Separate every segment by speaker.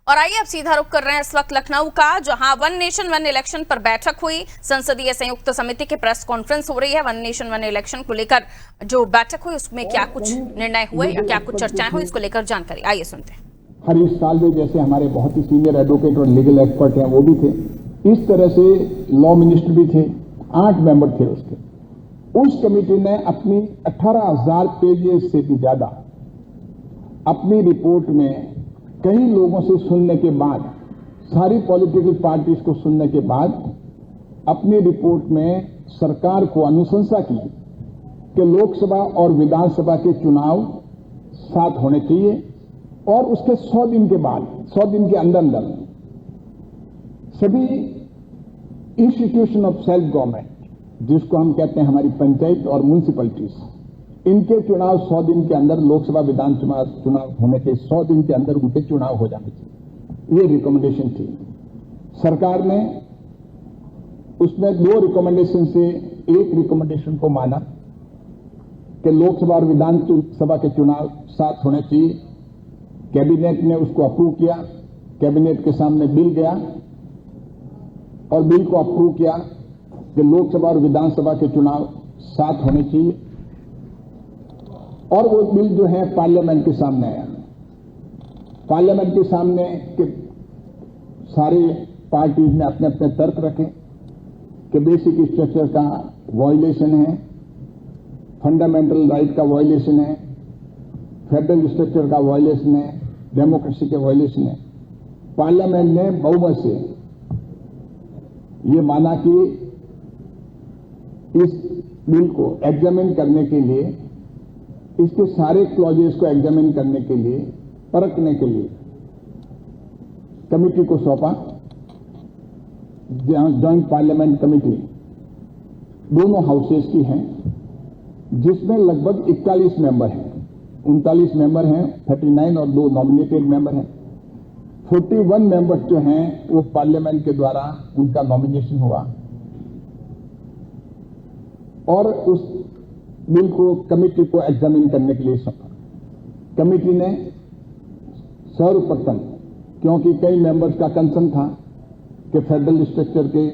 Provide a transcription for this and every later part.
Speaker 1: और आइए अब सीधा रुख कर रहे हैं इस वक्त लखनऊ का, जहां वन नेशन वन इलेक्शन पर बैठक हुई। संसदीय संयुक्त समिति की प्रेस कॉन्फ्रेंस हो रही है। वन नेशन वन इलेक्शन को लेकर जो बैठक हुई उसमें क्या कुछ निर्णय हुए या क्या कुछ चर्चाएं हुई, इसको लेकर जानकारी आइए सुनते हैं।
Speaker 2: हरीश साल्वे जैसे हमारे बहुत ही सीनियर एडवोकेट और लीगल एक्सपर्ट हैं, वो भी थे। इस तरह से लॉ मिनिस्टर भी थे, 8 मेंबर थे उसके। उस कमेटी ने अपनी 18,000 पेजेस से भी ज्यादा अपनी रिपोर्ट में कई लोगों से सुनने के बाद, सारी पॉलिटिकल पार्टीज को सुनने के बाद, अपनी रिपोर्ट में सरकार को अनुशंसा की कि लोकसभा और विधानसभा के चुनाव साथ होने चाहिए और उसके 100 दिन के बाद, 100 दिन के अंदर अंदर सभी इंस्टीट्यूशन ऑफ सेल्फ गवर्नमेंट, जिसको हम कहते हैं हमारी पंचायत और म्युनिसिपैलिटीज, इनके चुनाव 100 दिन के अंदर, लोकसभा विधानसभा चुनाव होने के 100 दिन के अंदर उनके चुनाव हो जाने चाहिए। ये रिकमेंडेशन थी। सरकार ने उसमें 2 रिकमेंडेशन से एक रिकमेंडेशन को माना कि लोकसभा और विधानसभा के चुनाव साथ होने चाहिए। कैबिनेट ने उसको अप्रूव किया। कैबिनेट के सामने बिल गया और बिल को अप्रूव किया कि लोकसभा और विधानसभा के चुनाव साथ होने चाहिए। और वो बिल जो है पार्लियामेंट के सामने आया। पार्लियामेंट के सामने के सारे पार्टीज ने अपने अपने तर्क रखे कि बेसिक स्ट्रक्चर का वायलेशन है, फंडामेंटल राइट का वायलेशन है, फेडरल स्ट्रक्चर का वायलेशन है, डेमोक्रेसी के वायलेशन है। पार्लियामेंट ने बहुमत से ये माना कि इस बिल को एग्जामिन करने के लिए, इसके सारे क्लॉजेस को एग्जामिन करने के लिए, परखने के लिए कमेटी को सौंपा। जॉइंट पार्लियामेंट कमेटी दोनों हाउसेस की है, जिसमें लगभग 41 मेंबर हैं। 39 मेंबर हैं, 39 और 2 नॉमिनेटेड मेंबर हैं। 41 मेंबर्स जो हैं वो पार्लियामेंट के द्वारा उनका नॉमिनेशन हुआ और उस बिल को कमेटी को एग्जामिन करने के लिए सौंपा। कमेटी ने सर्वप्रथम, क्योंकि कई मेंबर्स का कंसर्न था कि फेडरल स्ट्रक्चर के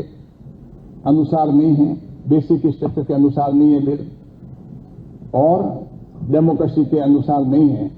Speaker 2: अनुसार नहीं है, बेसिक स्ट्रक्चर के अनुसार नहीं है बिल और डेमोक्रेसी के अनुसार नहीं है,